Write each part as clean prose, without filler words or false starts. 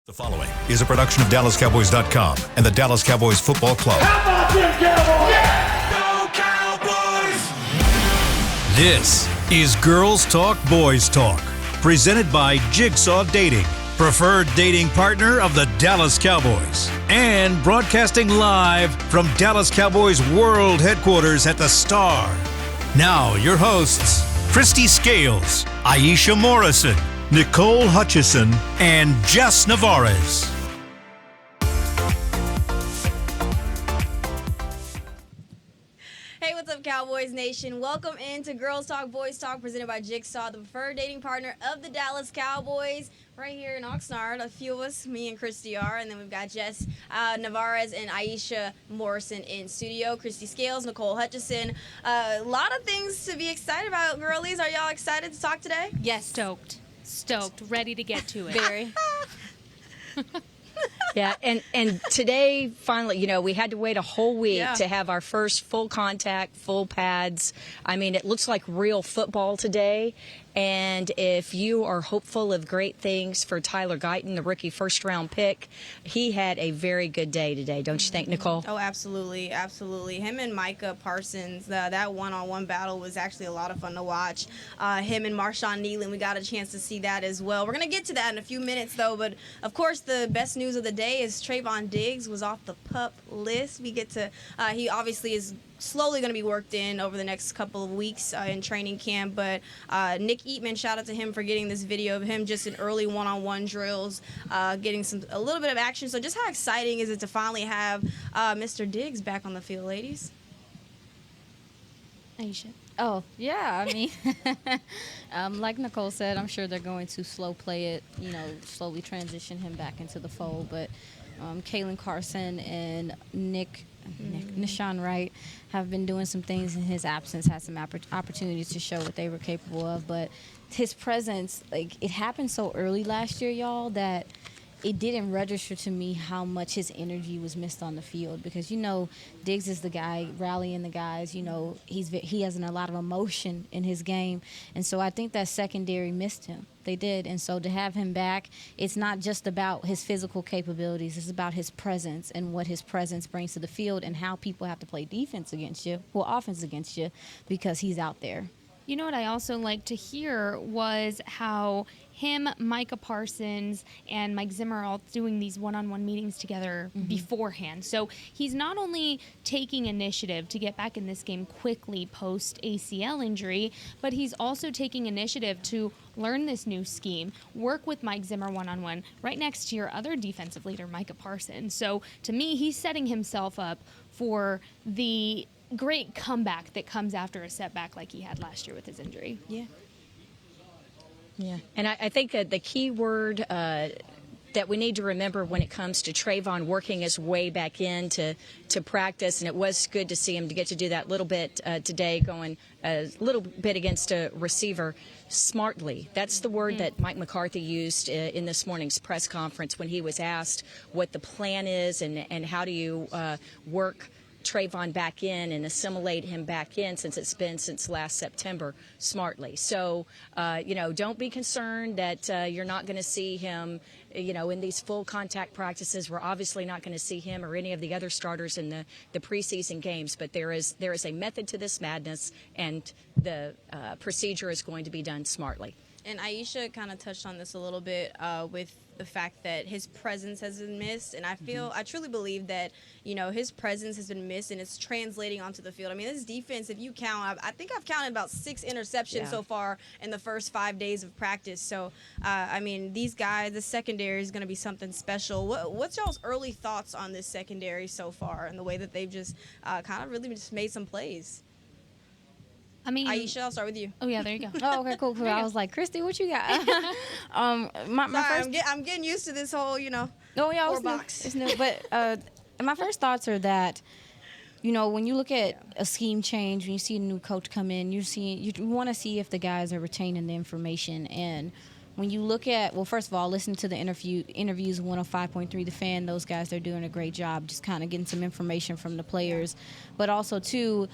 The following is a production of DallasCowboys.com and the Dallas Cowboys Football Club. How about them Cowboys? Yeah! Go Cowboys! This is Girls Talk, Boys Talk, presented by Jigsaw Dating, preferred dating partner of the Dallas Cowboys, and broadcasting live from Dallas Cowboys World Headquarters at the Star. Now, your hosts, Christy Scales, Aisha Morrison, Nicole Hutchison, and Jess Navarez. Hey, what's up, Cowboys Nation? Welcome into Girls Talk, Boys Talk, presented by Jigsaw, the preferred dating partner of the Dallas Cowboys. Right here in Oxnard, a few of us, me and Christy are, and then we've got Jess Navarez and Aisha Morrison in studio. Christy Scales, Nicole Hutchison. A lot of things to be excited about, girlies. Are y'all excited to talk today? Yes, stoked, ready to get to it. Very. Yeah, and today, finally, we had to wait a whole week to have our first full contact, full pads. I mean, it looks like real football today. And if you are hopeful of great things for Tyler Guyton, the rookie first-round pick, he had a very good day today, don't you think, Nicole? Oh, absolutely, absolutely. Him and Micah Parsons, that one-on-one battle was actually a lot of fun to watch. Him and Marshawn Nealon, we got a chance to see that as well. We're going to get to that in a few minutes, though. But, of course, the best news of the day is Trayvon Diggs was off the PUP list. We get to he obviously is slowly going to be worked in over the next couple of weeks in training camp. But Nick Eatman, shout out to him for getting this video of him just in early one-on-one drills, getting a little bit of action. So just how exciting is it to finally have Mr. Diggs back on the field, ladies? Aisha. Oh, yeah, I mean, like Nicole said, I'm sure they're going to slow play it, slowly transition him back into the fold. But Kalen Carson and Nishan Wright have been doing some things in his absence, had some opportunities to show what they were capable of. But his presence, it happened so early last year, y'all, that it didn't register to me how much his energy was missed on the field because, Diggs is the guy rallying the guys. He has a lot of emotion in his game. And so I think that secondary missed him. They did. And so to have him back, it's not just about his physical capabilities. It's about his presence and what his presence brings to the field and how people have to play defense against you, offense against you, because he's out there. You know what I also like to hear was how him, Micah Parsons, and Mike Zimmer are all doing these one-on-one meetings together beforehand. So he's not only taking initiative to get back in this game quickly post-ACL injury, but he's also taking initiative to learn this new scheme, work with Mike Zimmer one-on-one right next to your other defensive leader, Micah Parsons. So to me, he's setting himself up for the great comeback that comes after a setback like he had last year with his injury. Yeah, and I think that the key word that we need to remember when it comes to Trayvon working his way back in to practice, and it was good to see him to get to do that little bit today, going a little bit against a receiver smartly. That's the word that Mike McCarthy used in this morning's press conference when he was asked what the plan is and how do you work Trayvon back in and assimilate him back in since it's been since last September smartly. So, don't be concerned that you're not going to see him, in these full contact practices. We're obviously not going to see him or any of the other starters in the preseason games, but there is a method to this madness, and the procedure is going to be done smartly. And Aisha kind of touched on this a little bit with the fact that his presence has been missed. And I truly believe that, his presence has been missed and it's translating onto the field. I mean, this defense, if you count, I think I've counted about 6 interceptions so far in the first 5 days of practice. So, these guys, the secondary is going to be something special. What's y'all's early thoughts on this secondary so far and the way that they've just kind of really just made some plays? Aisha, I'll start with you. Oh, yeah, there you go. Oh, okay, cool. I was like, Christy, what you got? I'm getting used to this whole, Oh, yeah, four box. It's new. But my first thoughts are that, when you look at a scheme change, when you see a new coach come in, you want to see if the guys are retaining the information. And when you look at, first of all, listen to the interviews 105.3 The Fan. Those guys, they're doing a great job just kind of getting some information from the players. But also, too,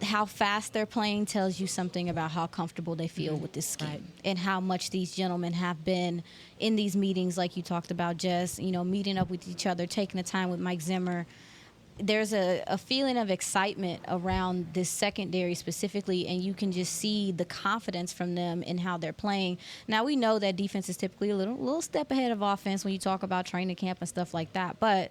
how fast they're playing tells you something about how comfortable they feel with this scheme, and how much these gentlemen have been in these meetings, like you talked about, Jess, meeting up with each other, taking the time with Mike Zimmer. There's a feeling of excitement around this secondary specifically, and you can just see the confidence from them in how they're playing. Now, we know that defense is typically a little step ahead of offense when you talk about training camp and stuff like that, but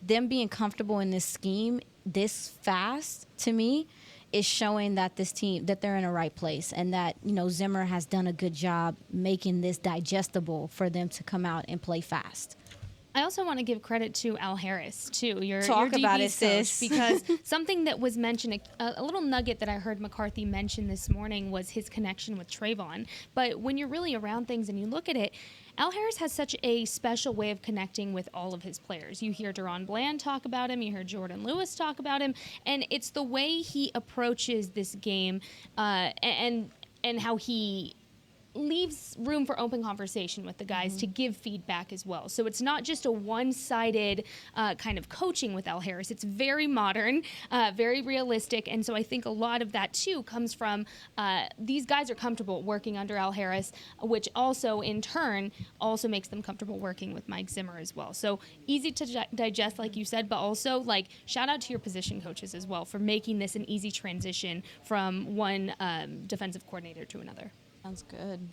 them being comfortable in this scheme this fast, to me, is showing that this team, that they're in the right place, and that, Zimmer has done a good job making this digestible for them to come out and play fast. I also want to give credit to Al Harris, too, your Talk DB's about it, coach, sis. because something that was mentioned, a little nugget that I heard McCarthy mention this morning was his connection with Trayvon. But when you're really around things and you look at it, Al Harris has such a special way of connecting with all of his players. You hear Deron Bland talk about him, you hear Jordan Lewis talk about him, and it's the way he approaches this game and how he leaves room for open conversation with the guys to give feedback as well. So it's not just a one-sided kind of coaching with Al Harris. It's very modern, very realistic, and so I think a lot of that too comes from these guys are comfortable working under Al Harris, which also in turn also makes them comfortable working with Mike Zimmer as well. So easy to digest, like you said, but also like shout out to your position coaches as well for making this an easy transition from one defensive coordinator to another. Sounds good.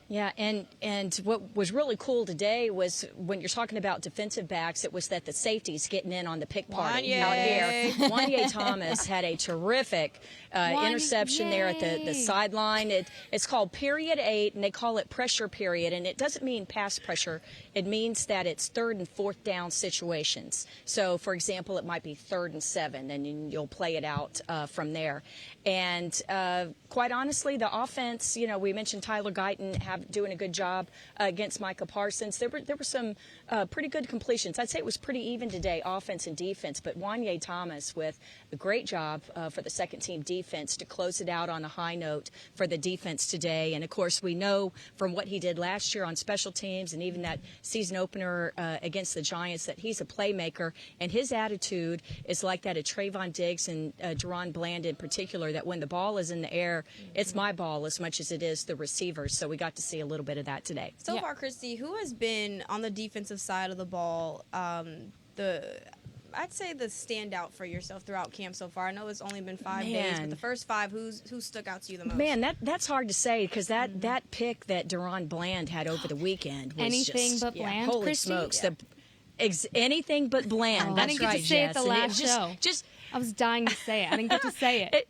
Yeah, and what was really cool today was when you're talking about defensive backs, it was that the safeties getting in on the pick party out here. Wanye Thomas had a terrific interception there at the sideline. It's called period 8, and they call it pressure period, and it doesn't mean pass pressure. It means that it's 3rd and 4th down situations. So, for example, it might be 3rd and 7, and you'll play it out from there. And quite honestly, the offense, we mentioned Tyler Guyton doing a good job against Micah Parsons. There were some pretty good completions. I'd say it was pretty even today, offense and defense. But Wanye Thomas with a great job for the second-team defense to close it out on a high note for the defense today. And, of course, we know from what he did last year on special teams and even that season opener against the Giants that he's a playmaker. And his attitude is like that of Trayvon Diggs and Deron Bland in particular, that when the ball is in the air, it's my ball as much as it is the receiver's. So we got to see a little bit of that today. So far, Christy, who has been on the defensive side of the ball I'd say the standout for yourself throughout camp so far? I know it's only been 5 days, but the first 5, who stuck out to you the most? Man, that's hard to say because that pick that Deron Bland had over the weekend was anything just, but Bland. Holy Christy? smokes! Anything but Bland. That's I didn't get right, to say Jess. it the last show. I was dying to say it. I didn't get to say it.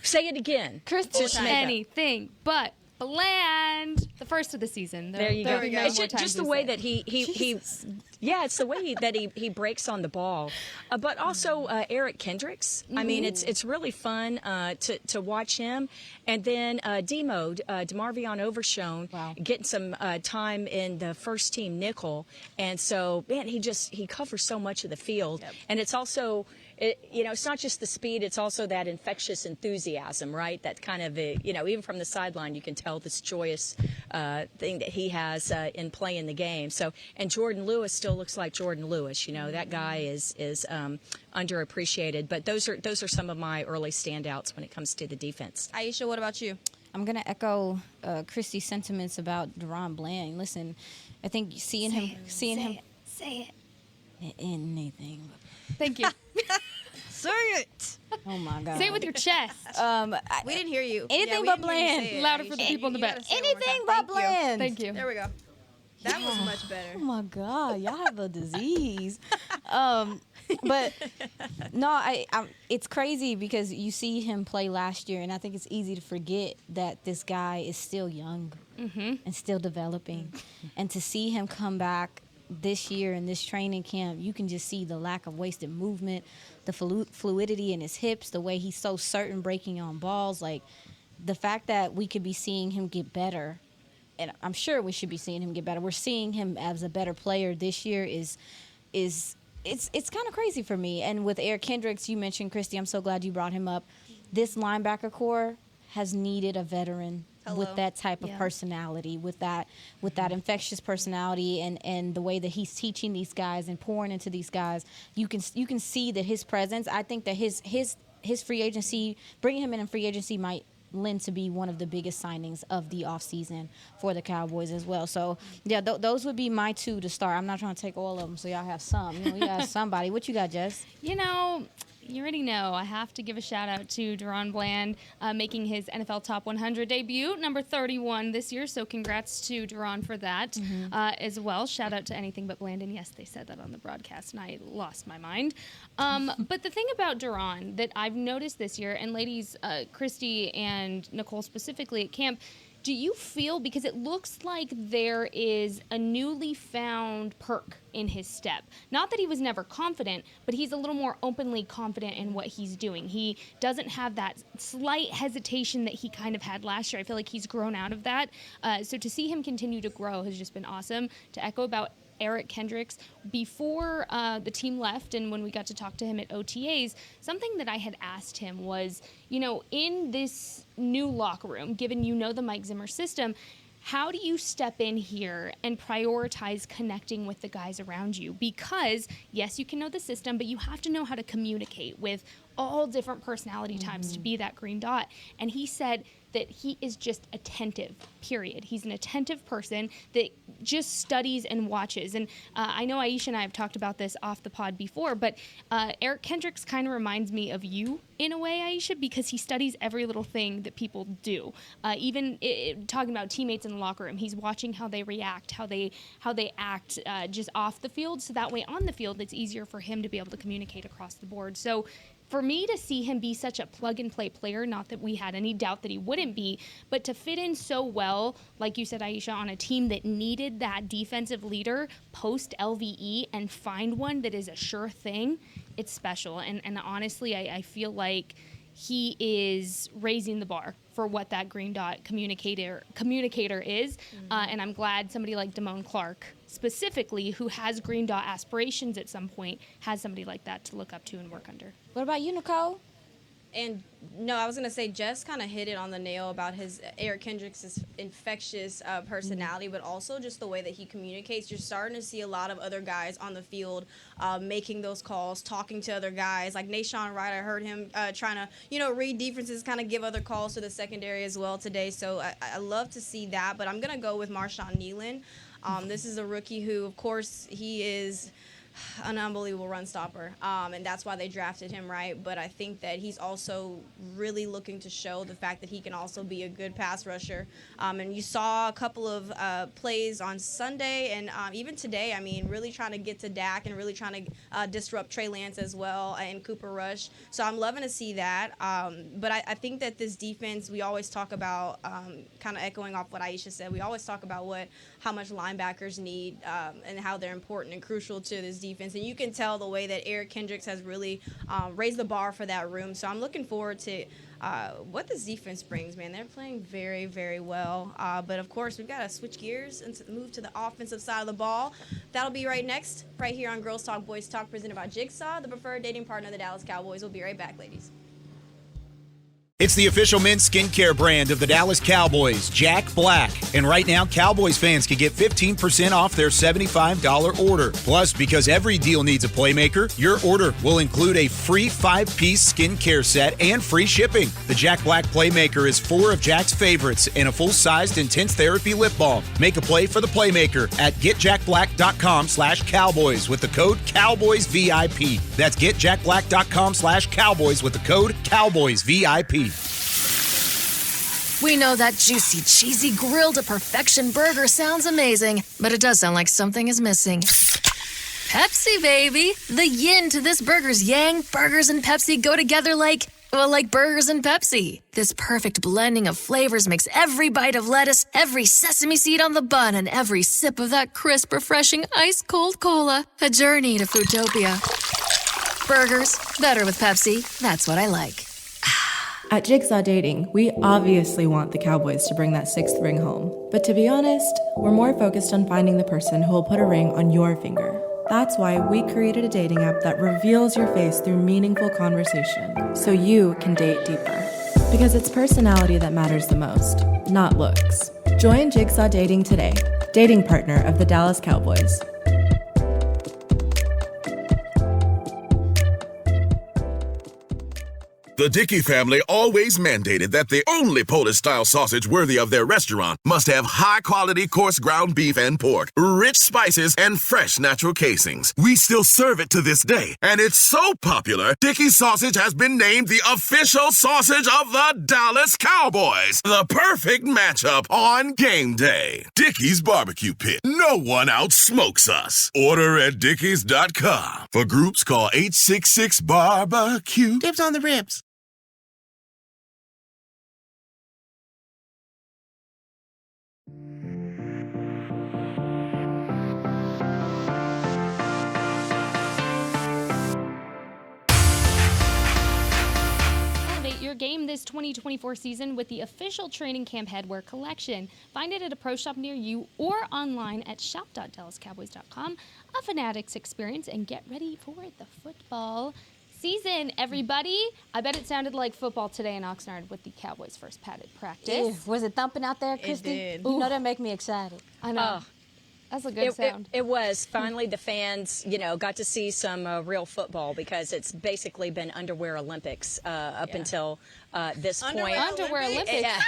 Say it again. Christy, Just anything but Bland. The first of the season. There you go. It's just just the way that he it's the way that he breaks on the ball, but also Eric Kendricks. I mean, it's really fun to watch him, and then DeMarvion Overshone getting some time in the first team nickel, and so man, he covers so much of the field, and it's also. It's not just the speed, it's also that infectious enthusiasm, right? That kind of, even from the sideline, you can tell this joyous thing that he has in playing the game. So, and Jordan Lewis still looks like Jordan Lewis. That guy is underappreciated. But those are some of my early standouts when it comes to the defense. Aisha, what about you? I'm going to echo Christy's sentiments about Deron Bland. Listen, I think seeing him. Say it. Anything. Thank you. Say it. Oh my God. Say it with your chest. We didn't hear you. Anything but Bland. Louder for the people in the back. Anything but Bland. Thank you. There we go. That was much better. Oh my God, y'all have a disease. But no, it's crazy because you see him play last year, and I think it's easy to forget that this guy is still young and still developing, and to see him come back this year in this training camp, you can just see the lack of wasted movement, the fluidity in his hips, the way he's so certain breaking on balls. Like the fact that we could be seeing him get better, and I'm sure we should be seeing him get better. We're seeing him as a better player this year is it's kind of crazy for me. And with Eric Kendricks, you mentioned, Christy, I'm so glad you brought him up. This linebacker core has needed a veteran with that type of personality, with that infectious personality, and the way that he's teaching these guys and pouring into these guys. You can see that his presence. I think that his his free agency, bringing him in free agency might lend to be one of the biggest signings of the offseason for the Cowboys as well. So, yeah, those would be my two to start. I'm not trying to take all of them, so y'all have some. You have somebody. What you got, Jess? You already know I have to give a shout out to Deron Bland making his NFL Top 100 debut, number 31 this year. So congrats to Deron for that as well. Shout out to Anything But Bland. And yes, they said that on the broadcast, and I lost my mind. But the thing about Deron that I've noticed this year, and ladies, Christy and Nicole specifically at camp, do you feel, because it looks like there is a newly found perk in his step. Not that he was never confident, but he's a little more openly confident in what he's doing. He doesn't have that slight hesitation that he kind of had last year. I feel like he's grown out of that. So to see him continue to grow has just been awesome. To echo about Eric Kendricks, before the team left and when we got to talk to him at OTAs, something that I had asked him was, in this new locker room, given the Mike Zimmer system, how do you step in here and prioritize connecting with the guys around you? Because, yes, you can know the system, but you have to know how to communicate with all different personality types to be that green dot. And he said that he is just attentive, period. He's an attentive person that just studies and watches. And I know Aisha and I have talked about this off the pod before, but Eric Kendricks kind of reminds me of you in a way, Aisha, because he studies every little thing that people do. Even talking about teammates in the locker room, he's watching how they react, how they act just off the field, so that way on the field it's easier for him to be able to communicate across the board. So for me to see him be such a plug-and-play player, not that we had any doubt that he wouldn't be, but to fit in so well, like you said, Aisha, on a team that needed that defensive leader post-LVE and find one that is a sure thing, it's special. And honestly, I feel like he is raising the bar for what that green dot communicator is. And I'm glad somebody like Damone Clark, specifically, who has green dot aspirations at some point, has somebody like that to look up to and work under. What about you, Nicole? And no, I was going to say, Jess kind of hit it on the nail about Eric Kendricks' infectious personality, but also just the way that he communicates. You're starting to see a lot of other guys on the field making those calls, talking to other guys. Like Nashawn Wright, I heard him trying to, read defenses, kind of give other calls to the secondary as well today. So I love to see that, but I'm going to go with Marshawn Nealon. This is a rookie who, of course, he is an unbelievable run stopper, and that's why they drafted him, right? But I think that he's also really looking to show the fact that he can also be a good pass rusher. And you saw a couple of plays on Sunday and even today, really trying to get to Dak and really trying to disrupt Trey Lance as well and Cooper Rush. So I'm loving to see that. But I think that this defense, we always talk about, kind of echoing off what Aisha said, we always talk about how much linebackers need and how they're important and crucial to this defense. And you can tell the way that Eric Kendricks has really raised the bar for that room. So I'm looking forward to what this defense brings, man. They're playing very, very well. But, of course, we've got to switch gears and move to the offensive side of the ball. That'll be right next, right here on Girls Talk, Boys Talk, presented by Jigsaw, the preferred dating partner of the Dallas Cowboys. We'll be right back, ladies. It's the official men's skincare brand of the Dallas Cowboys, Jack Black. And right now, Cowboys fans can get 15% off their $75 order. Plus, because every deal needs a playmaker, your order will include a free 5-piece skincare set and free shipping. The Jack Black Playmaker is 4 of Jack's favorites and a full-sized intense therapy lip balm. Make a play for the Playmaker at getjackblack.com/Cowboys with the code CowboysVIP. That's getjackblack.com/Cowboys with the code CowboysVIP. We know that juicy, cheesy, grilled to perfection burger sounds amazing, but it does sound like something is missing. Pepsi, baby! The yin to this burger's yang. Burgers and Pepsi go together like burgers and Pepsi. This perfect blending of flavors makes every bite of lettuce, every sesame seed on the bun, and every sip of that crisp, refreshing, ice-cold cola a journey to Foodtopia. Burgers, better with Pepsi. That's what I like. At Jigsaw Dating, we obviously want the Cowboys to bring that 6th ring home. But to be honest, we're more focused on finding the person who will put a ring on your finger. That's why we created a dating app that reveals your face through meaningful conversation, so you can date deeper. Because it's personality that matters the most, not looks. Join Jigsaw Dating today, dating partner of the Dallas Cowboys. The Dickey family always mandated that the only Polish-style sausage worthy of their restaurant must have high-quality coarse ground beef and pork, rich spices, and fresh natural casings. We still serve it to this day, and it's so popular, Dickey's sausage has been named the official sausage of the Dallas Cowboys. The perfect matchup on game day. Dickey's Barbecue Pit. No one outsmokes us. Order at dickeys.com. For groups, call 866-BARBECUE. Dibs on the ribs. Elevate your game this 2024 season with the official training camp headwear collection. Find it at a pro shop near you or online at shop.dallascowboys.com. A Fanatics experience, and get ready for the football season, everybody. I bet it sounded like football today in Oxnard with the Cowboys' first padded practice. Ew, was it thumping out there, Kristen? It did. You know that make me excited. I know. That's a good sound. It was. Finally, the fans, got to see some real football, because it's basically been underwear Olympics up until this point. Underwear Olympics. Yeah.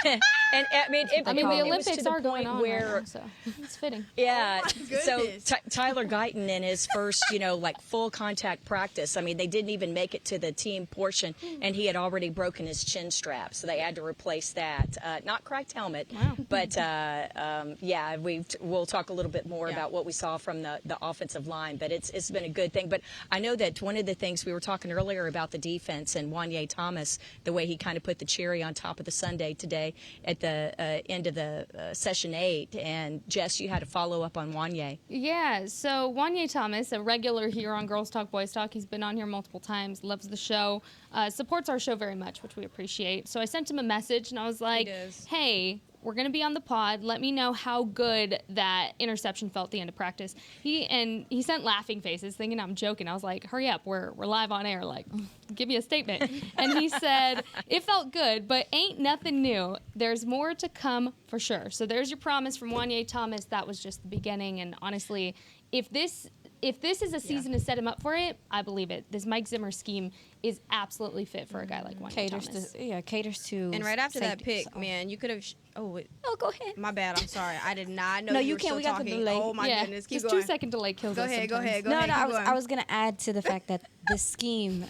And the Olympics are going on where, right now, so it's fitting. Yeah. Oh, So Tyler Guyton in his first, full contact practice. They didn't even make it to the team portion, and he had already broken his chin strap, so they had to replace that. Not cracked helmet, but we'll talk a little bit more about what we saw from the offensive line. But it's been a good thing. But I know that one of the things we were talking earlier about the defense and Wanye Thomas, the way he kind of put the cherry on top of the sundae today at the end of the session 8. And Jess, you had a follow up on Wanye. Yeah, so Wanye Thomas, a regular here on Girls Talk Boys Talk, he's been on here multiple times, loves the show, supports our show very much, which we appreciate. So I sent him a message and I was like, hey, we're going to be on the pod. Let me know how good that interception felt at the end of practice. He sent laughing faces, thinking I'm joking. I was like, hurry up, we're live on air. Like, give me a statement. And he said, it felt good, but ain't nothing new. There's more to come for sure. So there's your promise from Wanye Thomas. That was just the beginning. And honestly, if this is a season to set him up for it, I believe it. This Mike Zimmer scheme is absolutely fit for a guy like Wanye Thomas. Caters to. And right after that safety, pick, man, you could have. No, go ahead. My bad. I'm sorry. I did not know. No, you you were can't. still We got talking. the delay. Oh my goodness. Keep just going. 2-second delay kills Go us ahead. Go sometimes. ahead. Go No, ahead. no, Keep going. I was going to add to the fact that the scheme,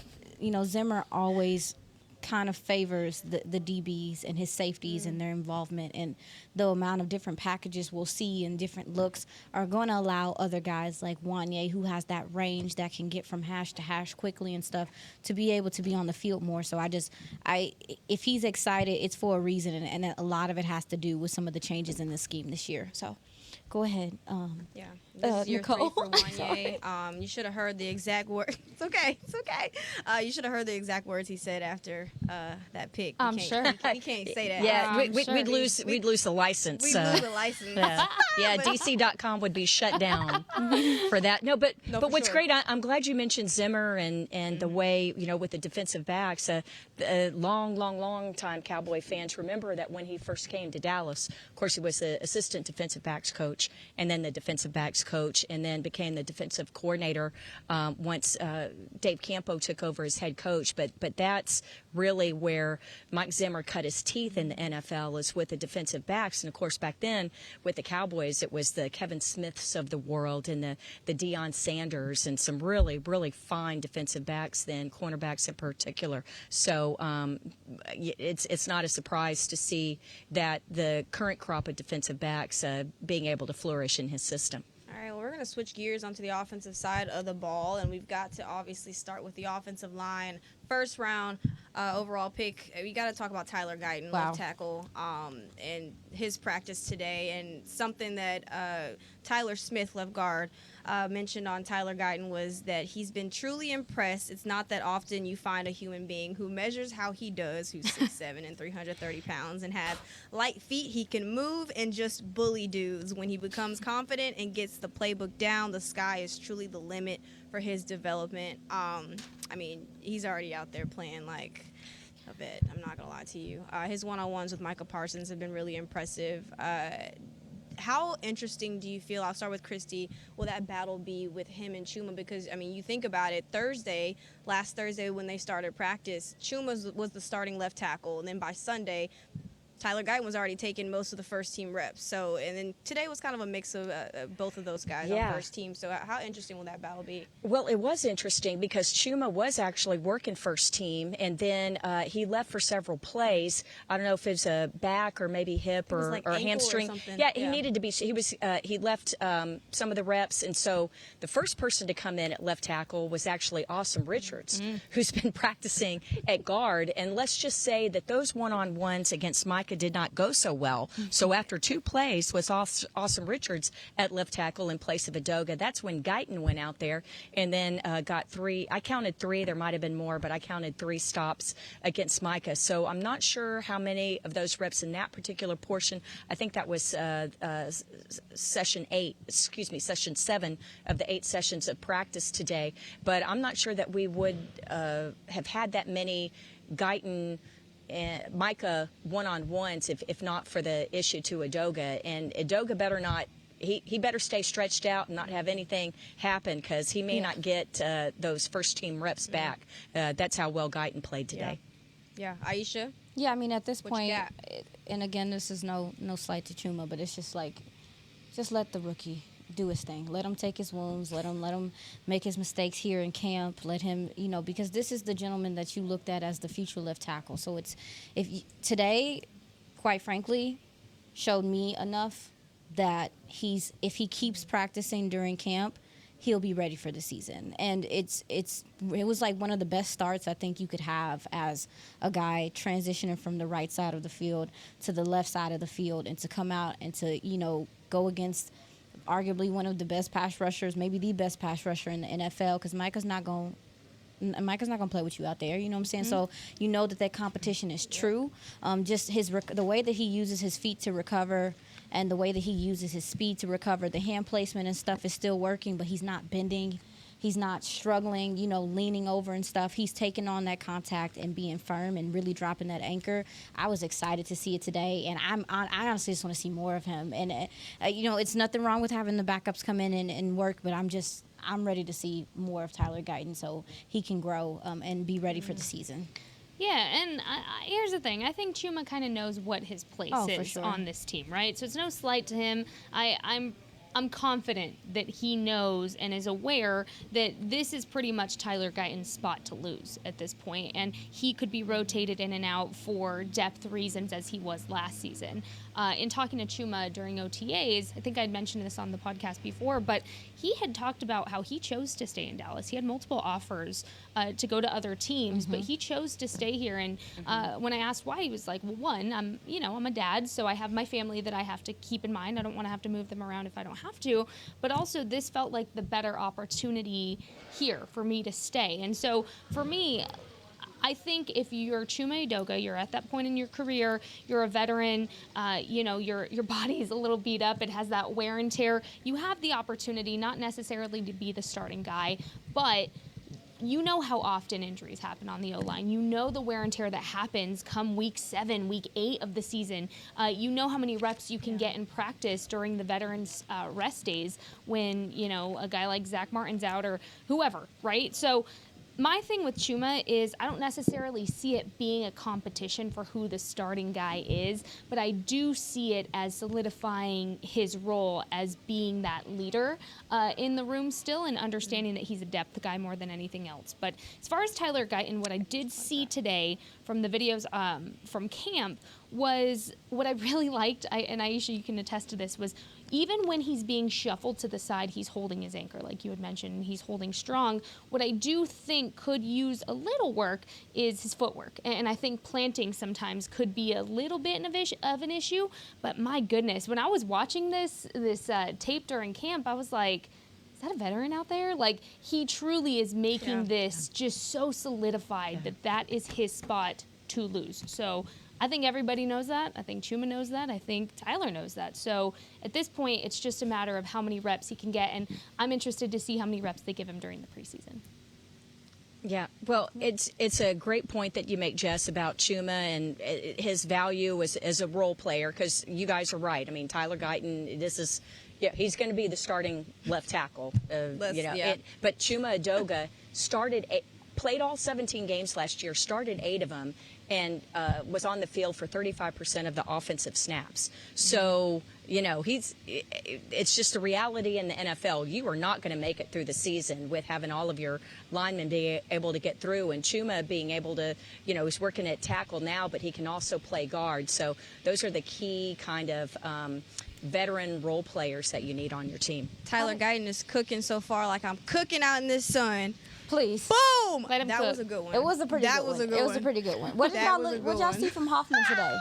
Zimmer always kind of favors the DBs and his safeties and their involvement, and the amount of different packages we'll see and different looks are going to allow other guys like Wanye, who has that range that can get from hash to hash quickly and stuff, to be able to be on the field more. So if he's excited, it's for a reason, and a lot of it has to do with some of the changes in the scheme this year. So go ahead. This is year Nicole. 3 for Wanye. You should have heard the exact word. It's okay. It's okay. You should have heard the exact words he said after that pick. I'm sure. He can't say that. Yeah, we'd sure. lose the license. We'd lose the license. Yeah, DC.com would be shut down for that. No, but what's great, I'm glad you mentioned Zimmer and the way, with the defensive backs. Long time Cowboy fans remember that when he first came to Dallas, of course, he was the assistant defensive backs coach and then the defensive backs coach, and then became the defensive coordinator once Dave Campo took over as head coach. But that's really where Mike Zimmer cut his teeth in the NFL, is with the defensive backs. And of course, back then with the Cowboys, it was the Kevin Smiths of the world and the Deion Sanders and some really, really fine defensive backs then, cornerbacks in particular. So it's not a surprise to see that the current crop of defensive backs being able to flourish in his system. All right, well, we're going to switch gears onto the offensive side of the ball, and we've got to obviously start with the offensive line. First round overall pick, we got to talk about Tyler Guyton, left tackle, and his practice today. And something that Tyler Smith, left guard, mentioned on Tyler Guyton was that he's been truly impressed. It's not that often you find a human being who measures how he does, who's 6'7" and 330 pounds and has light feet. He can move and just bully dudes. When he becomes confident and gets the playbook down, the sky is truly the limit for his development. He's already out there playing like a bit. I'm not going to lie to you. His one-on-ones with Micah Parsons have been really impressive. how interesting do you feel? I'll start with Christy. Will that battle be with him and Chuma? Because I mean, you think about it. Last Thursday when they started practice, Chuma was the starting left tackle, and then by Sunday, Tyler Guyton was already taking most of the first team reps. So, and then today was kind of a mix of both of those guys on first team. So, how interesting will that battle be? Well, it was interesting because Chuma was actually working first team, and then he left for several plays. I don't know if it was a back or maybe hip or hamstring. Yeah, he needed to be. He left some of the reps, and so the first person to come in at left tackle was actually Awesome Richards, who's been practicing at guard. And let's just say that those one-on-ones against Micah did not go so well. So after 2 plays with Awesome Richards at left tackle in place of Adoga, that's when Guyton went out there and then got 3. I counted 3. There might have been more, but I counted 3 stops against Micah. So I'm not sure how many of those reps in that particular portion. I think that was session 7 of the 8 sessions of practice today. But I'm not sure that we would have had that many Guyton and Micah one-on-ones if not for the issue to Adoga. And Adoga better not, he better stay stretched out and not have anything happen, because he may not get those first team reps back. That's how well Guyton played today. Yeah. Aisha? Yeah, I mean, at this point, and again, this is no slight to Chuma, but it's just like, just let the rookie do his thing. Let him take his wounds. Let him make his mistakes here in camp. Let him, because this is the gentleman that you looked at as the future left tackle. So today, quite frankly, showed me enough that if he keeps practicing during camp, he'll be ready for the season. And it was like one of the best starts I think you could have as a guy transitioning from the right side of the field to the left side of the field, and to come out and to go against arguably one of the best pass rushers, maybe the best pass rusher in the NFL, because Micah's not going to play with you out there, you know what I'm saying? So you know that competition is true. Just the way that he uses his feet to recover, and the way that he uses his speed to recover, the hand placement and stuff is still working, but he's not bending. He's not struggling, leaning over and stuff. He's taking on that contact and being firm and really dropping that anchor. I was excited to see it today, and I honestly just want to see more of him. And, it's nothing wrong with having the backups come in and work, but I'm ready to see more of Tyler Guyton so he can grow and be ready for the season. Yeah, and here's the thing. I think Chuma kind of knows what his place is on this team, right? So it's no slight to him. I'm confident that he knows and is aware that this is pretty much Tyler Guyton's spot to lose at this point, and he could be rotated in and out for depth reasons as he was last season. In talking to Chuma during OTAs, I think I'd mentioned this on the podcast before, but he had talked about how he chose to stay in Dallas. He had multiple offers to go to other teams, but he chose to stay here. And when I asked why, he was like, well, one, I'm a dad, so I have my family that I have to keep in mind. I don't want to have to move them around if I don't have to. But also, this felt like the better opportunity here for me to stay. And so, for me, I think if you're Chuma Edoga, you're at that point in your career, you're a veteran, your body's a little beat up, it has that wear and tear. You have the opportunity, not necessarily to be the starting guy, but you know how often injuries happen on the O-line. You know the wear and tear that happens come week 7, week 8 of the season. You know how many reps you can get in practice during the veterans' rest days when, a guy like Zach Martin's out or whoever, right? So my thing with Chuma is I don't necessarily see it being a competition for who the starting guy is, but I do see it as solidifying his role as being that leader in the room still, and understanding that he's a depth guy more than anything else. But as far as Tyler Guyton, what I did see today from the videos from camp was what I really liked, and Aisha, you can attest to this, was even when he's being shuffled to the side, he's holding his anchor, like you had mentioned, he's holding strong. What I do think could use a little work is his footwork. And I think planting sometimes could be a little bit of an issue. But my goodness, when I was watching this tape during camp, I was like, is that a veteran out there? Like, he truly is making this just so solidified that is his spot to lose. So I think everybody knows that. I think Chuma knows that. I think Tyler knows that. So at this point, it's just a matter of how many reps he can get, and I'm interested to see how many reps they give him during the preseason. Yeah, well, it's a great point that you make, Jess, about Chuma and his value as a role player, because you guys are right. I mean, Tyler Guyton, he's going to be the starting left tackle. But Chuma Adoga played all 17 games last year, started 8 of them, and was on the field for 35% of the offensive snaps. So, it's just a reality in the NFL. You are not going to make it through the season with having all of your linemen be able to get through, and Chuma being able to, he's working at tackle now, but he can also play guard. So those are the key kind of veteran role players that you need on your team. Tyler Guyton is cooking so far like I'm cooking out in this sun. Please. Boom! Let him that cook. was a good one. It was a pretty good one. It was a pretty good one. What did y'all see from Hoffman today?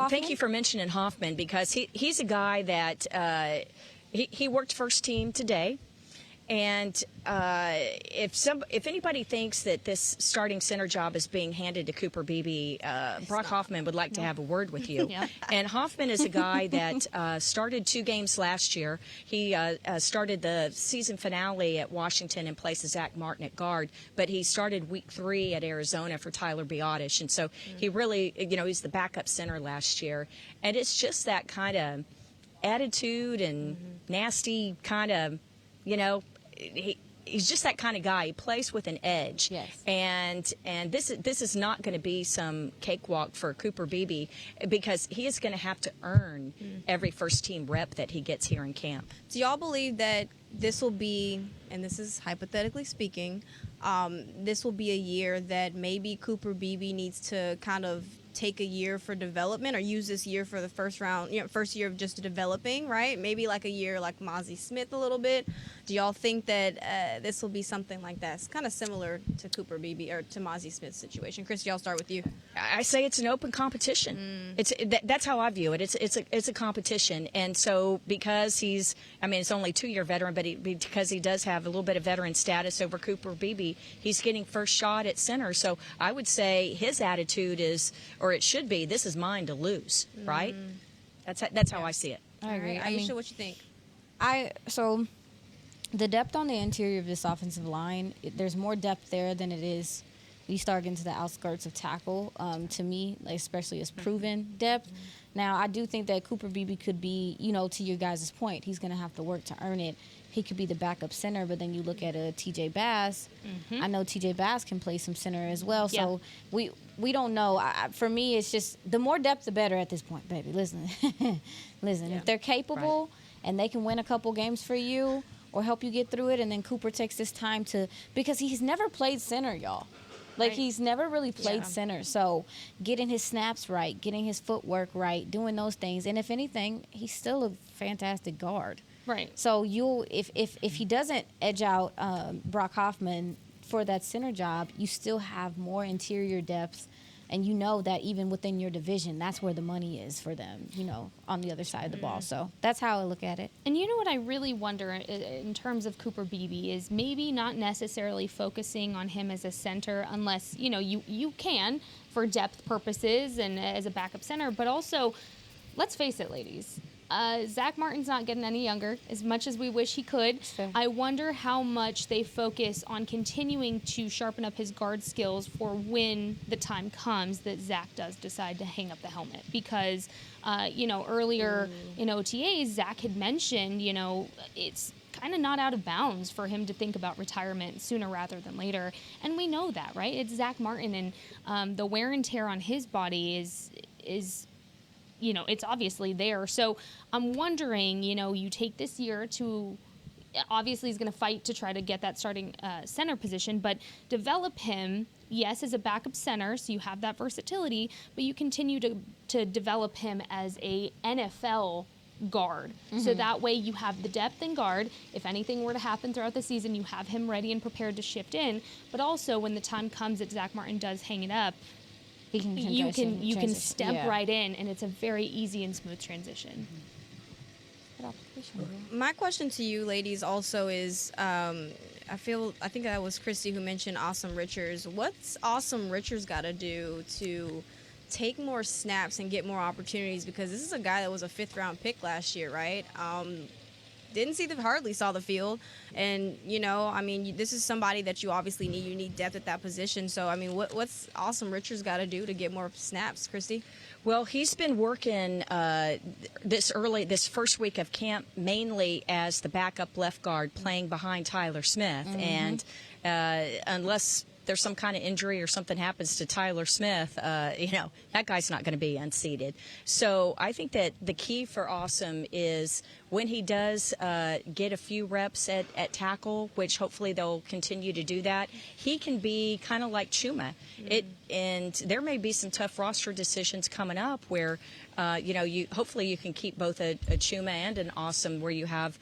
Thank you for mentioning Hoffman, because he's a guy that he worked first team today. And if anybody thinks that this starting center job is being handed to Cooper Beebe, Brock Hoffman would like to have a word with you. Yeah. And Hoffman is a guy that started 2 games last year. He started the season finale at Washington in place of Zach Martin at guard, but he started week 3 at Arizona for Tyler Biotish. And so he really, he's the backup center last year. And it's just that kind of attitude and nasty kind of, he's just that kind of guy. He plays with an edge. Yes. And this is not going to be some cakewalk for Cooper Beebe, because he is going to have to earn every first team rep that he gets here in camp. Do y'all believe that this will be, and this is hypothetically speaking, this will be a year that maybe Cooper Beebe needs to kind of take a year for development, or use this year for the first year of just developing, right? Maybe like a year like Mozzie Smith a little bit. Do y'all think that this will be something like that? It's kind of similar to Cooper Beebe or to Mozzie Smith's situation. Chris, I'll start with you. I say it's an open competition. That's how I view it. It's a competition, and so because it's only 2-year veteran, but because he does have a little bit of veteran status over Cooper Beebe, he's getting first shot at center. So I would say his attitude is, or it should be, this is mine to lose, right? That's how I see it. I agree. Aisha, what you think? So the depth on the interior of this offensive line, there's more depth there than it is. We start getting to the outskirts of tackle. To me, especially as proven depth. Now, I do think that Cooper Beebe could be, to your guys' point, he's going to have to work to earn it. He could be the backup center, but then you look at a T.J. Bass. I know T.J. Bass can play some center as well. So we don't know. For me, it's just the more depth, the better at this point, baby. Listen. If they're capable and they can win a couple games for you or help you get through it, and then Cooper takes this time because he's never played center, y'all. He's never really played center. So getting his snaps right, getting his footwork right, doing those things. And if anything, he's still a fantastic guard. Right. So if he doesn't edge out Brock Hoffman for that center job, you still have more interior depth, and that even within your division, that's where the money is for them, on the other side of the ball. So that's how I look at it. And you know what I really wonder in terms of Cooper Beebe is maybe not necessarily focusing on him as a center unless, you can for depth purposes and as a backup center, but also, let's face it, ladies, Zach Martin's not getting any younger, as much as we wish he could. I wonder how much they focus on continuing to sharpen up his guard skills for when the time comes that Zach does decide to hang up the helmet. Because, earlier in OTAs, Zach had mentioned, it's kind of not out of bounds for him to think about retirement sooner rather than later. And we know that, right? It's Zach Martin, and the wear and tear on his body is it's obviously there. So I'm wondering, you take this year to, obviously he's going to fight to try to get that starting center position, but develop him, yes, as a backup center, so you have that versatility, but you continue to develop him as a NFL guard. So that way you have the depth in guard. If anything were to happen throughout the season, you have him ready and prepared to shift in. But also when the time comes that Zach Martin does hang it up, you can step right in, and it's a very easy and smooth transition. My question to you, ladies, also is, I think that was Christy who mentioned Awesome Richards. What's Awesome Richards got to do to take more snaps and get more opportunities? Because this is a guy that was a 5th-round pick last year, right? hardly saw the field. And, I mean, this is somebody that you obviously need. You need depth at that position. So, I mean, what's Awesome Richards got to do to get more snaps, Christy? Well, he's been working this first week of camp mainly as the backup left guard, playing behind Tyler Smith. And unless there's some kind of injury or something happens to Tyler Smith, that guy's not going to be unseated. So I think that the key for Awesome is when he does get a few reps at tackle, which hopefully they'll continue to do that, he can be kind of like Chuma. And there may be some tough roster decisions coming up where, hopefully you can keep both a Chuma and an Awesome, where you have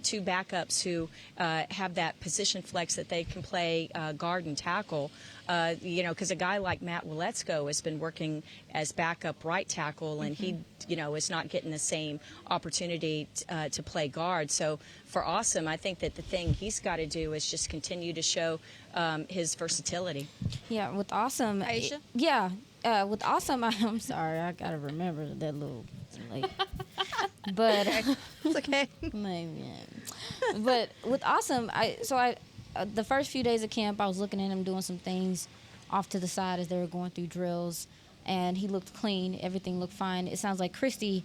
two backups who have that position flex that they can play guard and tackle. Because a guy like Matt Waletzko has been working as backup right tackle, and he, is not getting the same opportunity to play guard. So for Awesome, I think that the thing he's got to do is just continue to show his versatility. Yeah, with Awesome. Aisha? With Awesome, I'm sorry, I got to remember that little late. But It's okay. But with Awesome, the first few days of camp, I was looking at him doing some things off to the side as they were going through drills, and he looked clean. Everything looked fine. It sounds like Christy,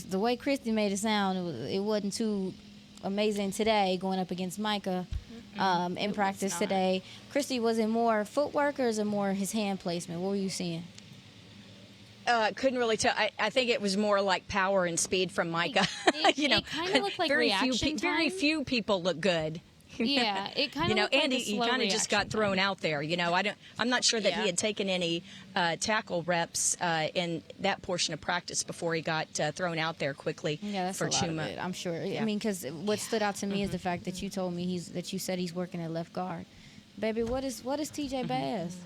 the way Christy made it sound, it wasn't too amazing today going up against Micah in practice today. Christy, was it more footwork or is it more his hand placement? What were you seeing? Couldn't really tell. I think it was more like power and speed from Micah. It kind of looked like reaction time. Very few people look good. Yeah, it kind of looked and like he kind of just got thrown out there. I'm not sure that he had taken any tackle reps in that portion of practice before he got thrown out there quickly. Yeah, that's for a lot Chuma. of it, I'm sure. Yeah. I mean, because what stood out to me is the fact that you told me that you said he's working at left guard. Baby, what is TJ Bass?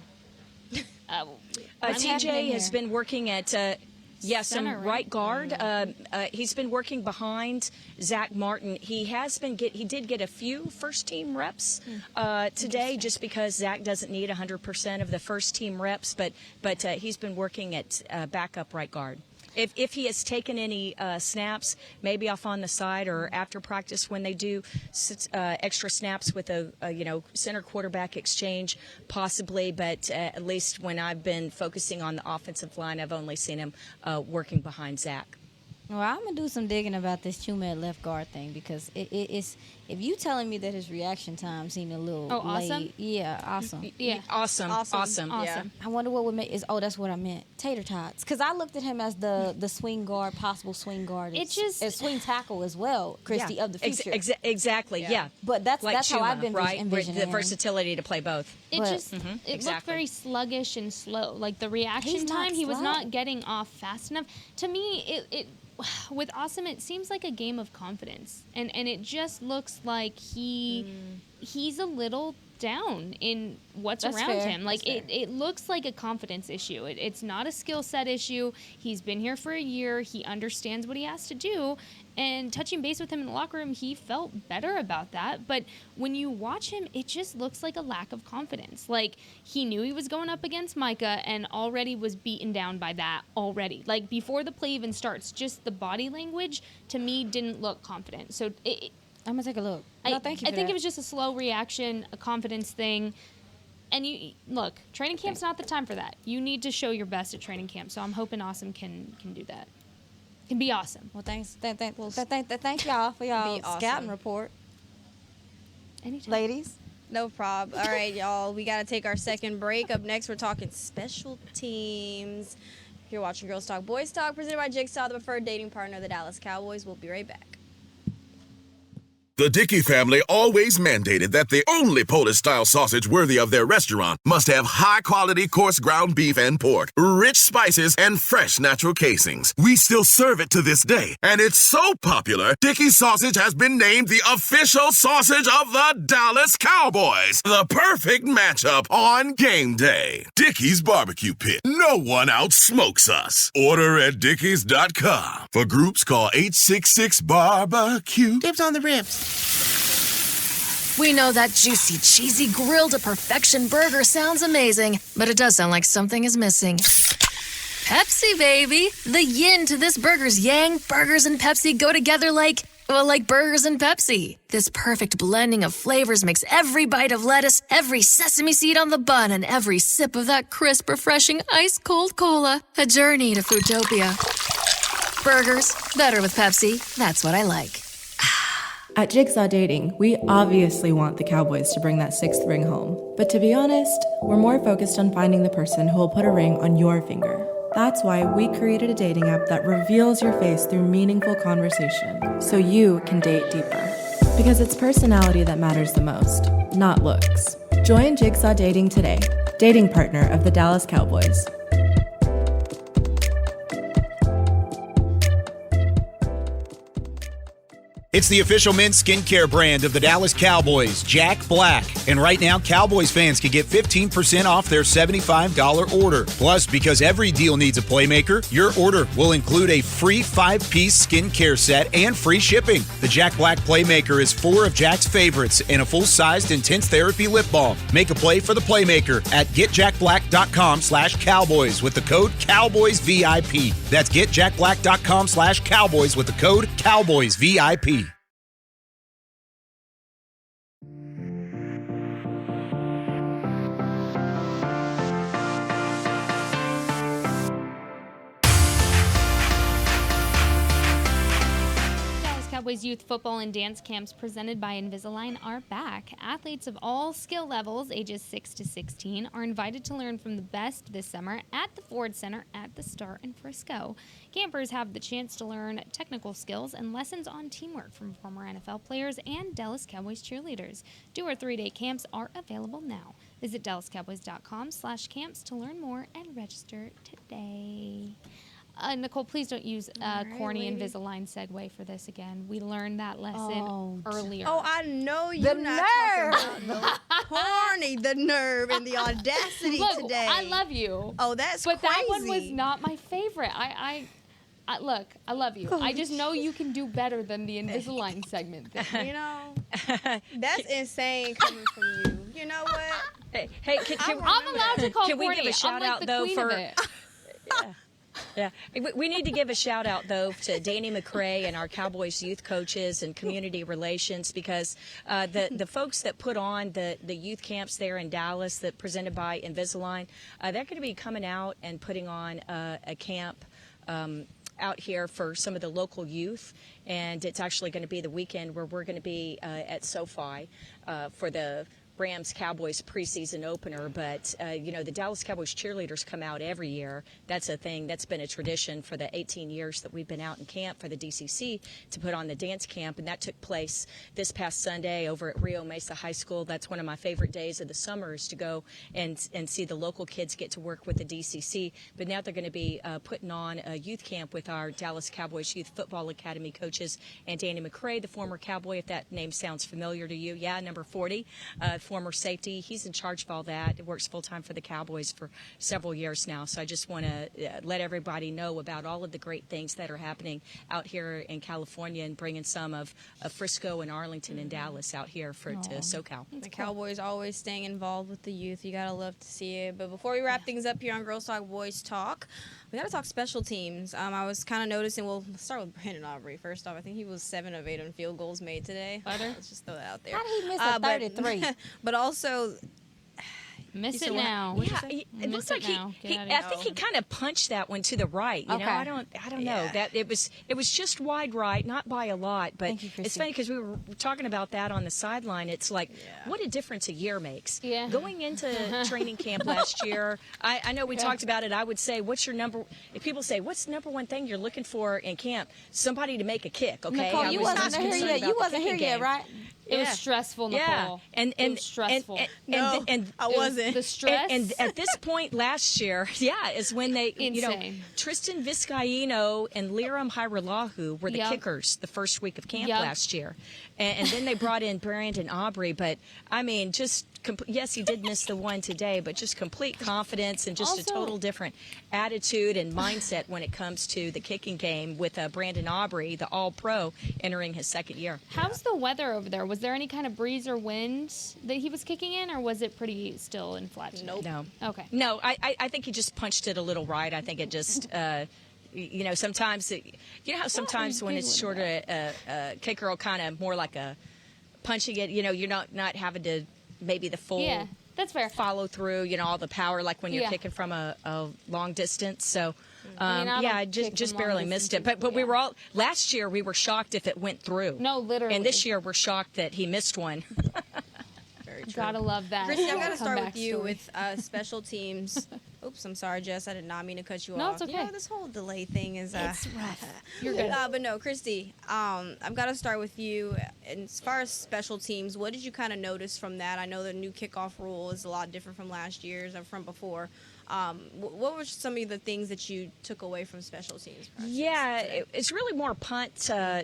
TJ has been working at Center, some right guard. He's been working behind Zach Martin. He did get a few first team reps today, just because Zach doesn't need 100% of the first team reps. But he's been working at backup right guard. If he has taken any snaps, maybe off on the side or after practice when they do extra snaps with a center quarterback exchange, possibly. But at least when I've been focusing on the offensive line, I've only seen him working behind Zach. Well, I'm going to do some digging about this Chuma at left guard thing, because it's if you telling me that his reaction time seemed a little late. Awesome? Yeah, awesome. Yeah. Awesome. Yeah. I wonder what would make that's what I meant. Tater tots. Because I looked at him as the swing guard, possible swing guard. As swing tackle as well, Christy, of the future. Exactly, yeah. But that's Like how Chuma, I've been right? envisioning The him. versatility to play both. It looked exactly. very sluggish and slow. Like the reaction He's not time, he was slow. not getting off fast enough. To me, it with Awesome, it seems like a game of confidence, and it just looks like he's a little down in what's That's around fair. him. Like That's fair. it looks like a confidence issue. It's not a skill set issue. He's been here for a year. He understands what he has to do. And touching base with him in the locker room, he felt better about that. But when you watch him, it just looks like a lack of confidence. Like, he knew he was going up against Micah and already was beaten down by that already. Like, before the play even starts, just the body language, to me, didn't look confident. So I'm going to take a look. I Thank you for think that. it was just a slow reaction, a confidence thing. And look, training camp's not the time for that. You need to show your best at training camp. So I'm hoping Awesome can do that. Can be awesome. Well, thanks. Thank y'all for y'all Be awesome. scouting report. Anytime. Ladies. No problem. All right, y'all. We got to take our second break. Up next, we're talking special teams. You're watching Girls Talk Boys Talk, presented by Jigsaw, the preferred dating partner of the Dallas Cowboys. We'll be right back. The Dickey family always mandated that the only Polish-style sausage worthy of their restaurant must have high-quality coarse ground beef and pork, rich spices, and fresh natural casings. We still serve it to this day, and it's so popular, Dickey sausage has been named the official sausage of the Dallas Cowboys. The perfect matchup on game day. Dickey's Barbecue Pit. No one outsmokes us. Order at dickeys.com. For groups, call 866-BARBECUE. Dibs on the ribs. We know that juicy, cheesy, grilled to perfection burger sounds amazing, but it does sound like something is missing. Pepsi, baby. The yin to this burger's yang. Burgers and Pepsi go together like burgers and Pepsi. This perfect blending of flavors makes every bite of lettuce, every sesame seed on the bun, and every sip of that crisp, refreshing, ice-cold cola a journey to Foodtopia. Burgers, better with Pepsi. That's what I like. At Jigsaw Dating, we obviously want the Cowboys to bring that sixth ring home. But to be honest, we're more focused on finding the person who will put a ring on your finger. That's why we created a dating app that reveals your face through meaningful conversation, so you can date deeper. Because it's personality that matters the most, not looks. Join Jigsaw Dating today, dating partner of the Dallas Cowboys. It's the official men's skincare brand of the Dallas Cowboys, Jack Black. And right now, Cowboys fans can get 15% off their $75 order. Plus, because every deal needs a playmaker, your order will include a free 5-piece skincare set and free shipping. The Jack Black Playmaker is 4 of Jack's favorites and a full-sized intense therapy lip balm. Make a play for the Playmaker at getjackblack.com/Cowboys with the code CowboysVIP. That's getjackblack.com/Cowboys with the code CowboysVIP. Cowboys youth football and dance camps presented by Invisalign are back. Athletes of all skill levels, ages 6 to 16, are invited to learn from the best this summer at the Ford Center at the Star in Frisco. Campers have the chance to learn technical skills and lessons on teamwork from former NFL players and Dallas Cowboys cheerleaders. 2 or 3 day camps are available now. Visit DallasCowboys.com/camps to learn more and register today. Nicole, please don't use corny Invisalign segue for this again. We learned that lesson earlier. Oh, I know you're not talking about the corny, the nerve, and the audacity today. I love you. Oh, that's but crazy. That one was not my favorite. Look, I love you. I just know you can do better than the Invisalign segment thing. You know, that's insane coming from you. You know what? Hey, I'm allowed to call can we corny. give a shout I'm like out the though queen for of it. Yeah, we need to give a shout out though to Danny McCrae and our Cowboys youth coaches and community relations, because the folks that put on the youth camps there in Dallas that presented by Invisalign, they're going to be coming out and putting on a camp out here for some of the local youth, and it's actually going to be the weekend where we're going to be at SoFi for the Rams Cowboys preseason opener. But the Dallas Cowboys cheerleaders come out every year. That's a thing that's been a tradition for the 18 years that we've been out in camp for the DCC to put on the dance camp, and that took place this past Sunday over at Rio Mesa High School. That's one of my favorite days of the summer, is to go and see the local kids get to work with the DCC. But now they're going to be putting on a youth camp with our Dallas Cowboys Youth Football Academy coaches and Danny McCrae, the former Cowboy, if that name sounds familiar to you. Yeah, number 40. Former safety. He's in charge of all that. He works full-time for the Cowboys for several years now. So I just want to let everybody know about all of the great things that are happening out here in California, and bringing some of Frisco and Arlington and Dallas out here to SoCal. The Cowboys always staying involved with the youth. You got to love to see it. But before we wrap things up here on Girls Talk, Boys Talk, we got to talk special teams. I was kind of noticing, let's start with Brandon Aubrey. First off, I think he was 7 of 8 on field goals made today. Let's just throw that out there. How did he miss a 33? But also, Miss it now. Yeah, it looks like I think he kind of punched that one to the right. You know, I don't know that it was just wide right, not by a lot. But it's funny because we were talking about that on the sideline. It's like what a difference a year makes. Yeah. Going into training camp last year, I know we talked about it. I would say, what's your number? If people say, what's the number one thing you're looking for in camp? Somebody to make a kick. Okay, Nicole, you wasn't here yet. You wasn't here yet, right? It was stressful, Nicole. And it was stressful. And I wasn't. The stress. And at this point last year, is when they, Insane. Tristan Vizcaíno and Liram Hiralahu were the kickers the first week of camp last year. And then they brought in Brandon Aubrey. But, I mean, just, yes, he did miss the one today, but just complete confidence and just a total different attitude and mindset when it comes to the kicking game with Brandon Aubrey, the All-Pro, entering his second year. How's the weather over there? Was there any kind of breeze or wind that he was kicking in, or was it pretty still and flat today? Nope. No. Okay. No, I think he just punched it a little right. I think it just, sometimes, you know how sometimes when it's short, a kicker will kind of more like a punching it, you're not having to maybe the full Yeah, that's fair. follow through, all the power like when you're Yeah. kicking from a long distance. So, I don't I kick just from long barely missed it. distances, But we yeah. were all, last year we were shocked if it went through. No, literally. And this year we're shocked that he missed one. Very true. Gotta love that. Christy, I've got to start Comeback with you story. with special teams. Oops, I'm sorry, Jess. I did not mean to cut you No, off. it's okay. You know, this whole delay thing is It's rough. You're good. But no, Christy, I've got to start with you. And as far as special teams, what did you kind of notice from that? I know the new kickoff rule is a lot different from last year's or from before. What were some of the things that you took away from special teams? Yeah, it's really more punt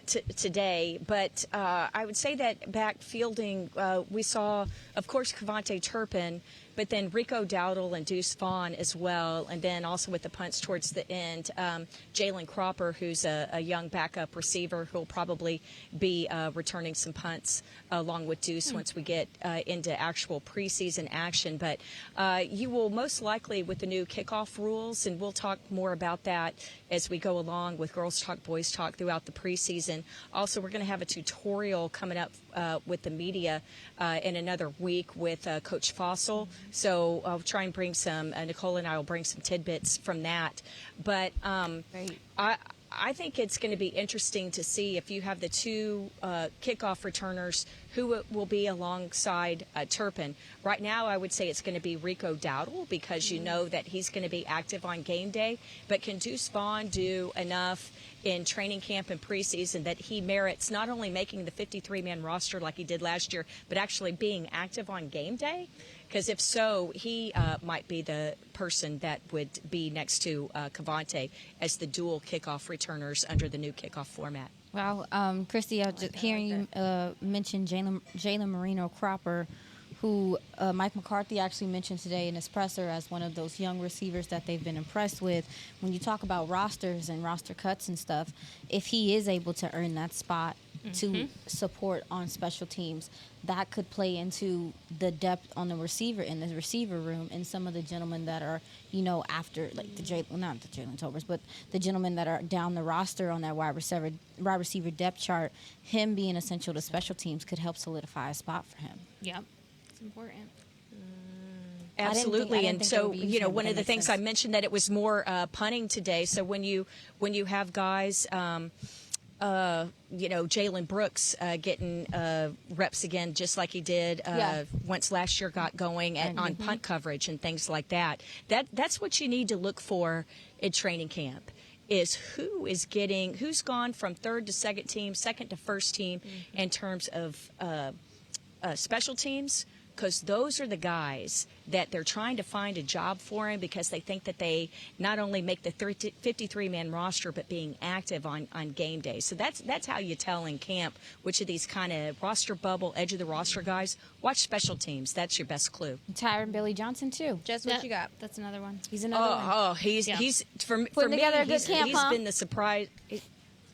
today, but I would say that back fielding, we saw, of course, Cavante Turpin, but then Rico Dowdle and Deuce Vaughn as well, and then also with the punts towards the end, Jalen Cropper, who's a young backup receiver who will probably be returning some punts along with Deuce once we get into actual preseason action. But you will most likely, with the new kickoff rules, and we'll talk more about that as we go along with Girls Talk, Boys Talk throughout the preseason. Also, we're going to have a tutorial coming up with the media in another week with Coach Fossil. So I'll try and bring some, Nicole and I will bring some tidbits from that. But I think it's going to be interesting to see if you have the two kickoff returners who will be alongside Turpin. Right now, I would say it's going to be Rico Dowdle because you know that he's going to be active on game day. But can Deuce Vaughn do enough in training camp and preseason that he merits not only making the 53-man roster like he did last year, but actually being active on game day? Because if so, he might be the person that would be next to Cavante as the dual kickoff returners under the new kickoff format. Wow, Christy, I was just hearing you mention Jalen Marino Cropper, who Mike McCarthy actually mentioned today in his presser as one of those young receivers that they've been impressed with. When you talk about rosters and roster cuts and stuff, if he is able to earn that spot to support on special teams, that could play into the depth on the receiver in the receiver room, and some of the gentlemen that are, after like not the Jalen Tolbers, but the gentlemen that are down the roster on that wide receiver depth chart. Him being essential to special teams could help solidify a spot for him. Yep. It's important. Absolutely, and so one of the makes things sense. I mentioned that it was more punting today. So when you have guys, Jalen Brooks getting reps again, just like he did once last year got going on punt coverage and things like that. That's what you need to look for in training camp. Is who's gone from third to second team, second to first team in terms of special teams. Because those are the guys that they're trying to find a job for him because they think that they not only make the 53-man roster, but being active on game day. So that's how you tell in camp which of these kind of roster bubble, edge of the roster guys. Watch special teams. That's your best clue. Tyron Billy Johnson too. Jess, what you got? That's another one. He's another one. He's for Putting me. together a good camp, he's huh? been the surprise.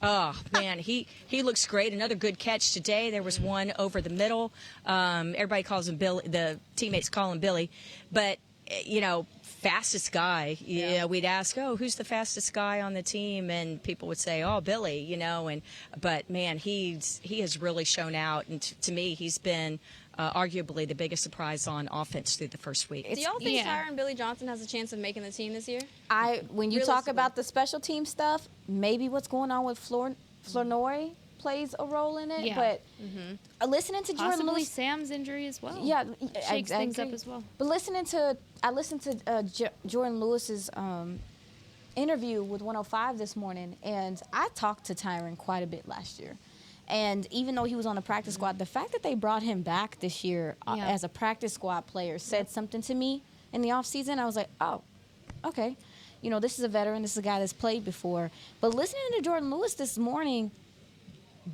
Oh, man, he looks great. Another good catch today. There was one over the middle. Everybody calls him Billy. The teammates call him Billy. But, fastest guy. Yeah. We'd ask, who's the fastest guy on the team? And people would say, Billy, But, man, he has really shown out. And to me, he's been arguably the biggest surprise on offense through the first week. Do y'all think Tyron Billy Johnson has a chance of making the team this year? When you talk about the special team stuff, maybe what's going on with Flournoy plays a role in it. Yeah. But listening to Jordan Possibly Lewis, Sam's injury as well. yeah, Shakes I things up agree. as well. But I listened to Jordan Lewis's interview with 105 this morning, and I talked to Tyron quite a bit last year. And even though he was on the practice squad, the fact that they brought him back this year as a practice squad player said something to me in the offseason. I was like, okay. This is a veteran. This is a guy that's played before. But listening to Jordan Lewis this morning,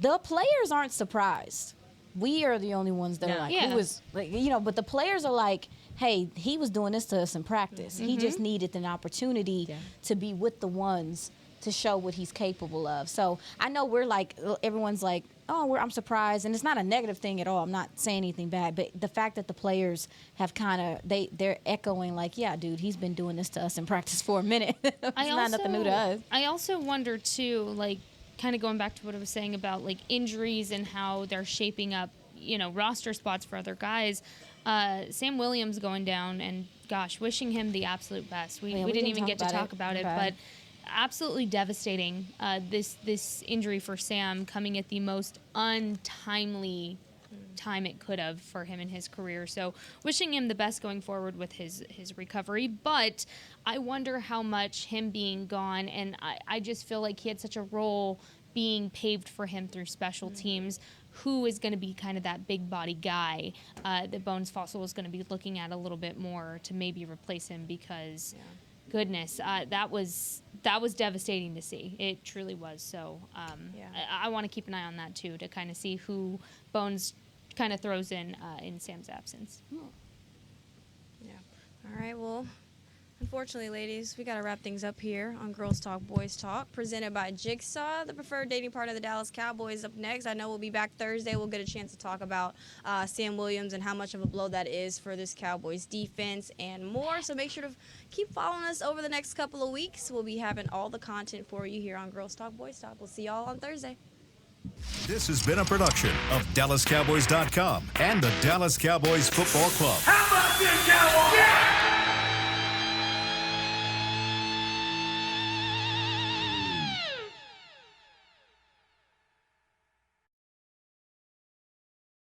the players aren't surprised. We are the only ones that are like, who was, but the players are like, hey, he was doing this to us in practice. He just needed an opportunity to be with the ones to show what he's capable of. So I know everyone's like, oh, I'm surprised, and it's not a negative thing at all. I'm not saying anything bad, but the fact that the players have they're echoing like, yeah, dude, he's been doing this to us in practice for a minute. It's not nothing new to us. I also wonder too, like, kind of going back to what I was saying about like injuries and how they're shaping up, roster spots for other guys. Sam Williams going down, and gosh, wishing him the absolute best. We didn't even get to talk about it, but absolutely devastating. This injury for Sam coming at the most untimely time it could have for him in his career. So wishing him the best going forward with his recovery. But I wonder how much him being gone, and I just feel like he had such a role being paved for him through special teams. Who is going to be kind of that big body guy that Bones Fossil is going to be looking at a little bit more to maybe replace him, because goodness, that was devastating to see. It truly was. So I want to keep an eye on that too, to kind of see who Bones kind of throws in Sam's absence. Yeah. All right. Well, unfortunately, ladies, we got to wrap things up here on Girls Talk, Boys Talk, presented by Jigsaw, the preferred dating partner of the Dallas Cowboys. Up next, I know we'll be back Thursday. We'll get a chance to talk about Sam Williams and how much of a blow that is for this Cowboys defense and more. So make sure to keep following us over the next couple of weeks. We'll be having all the content for you here on Girls Talk, Boys Talk. We'll see y'all on Thursday. This has been a production of DallasCowboys.com and the Dallas Cowboys Football Club. How about this, Cowboys? Yeah!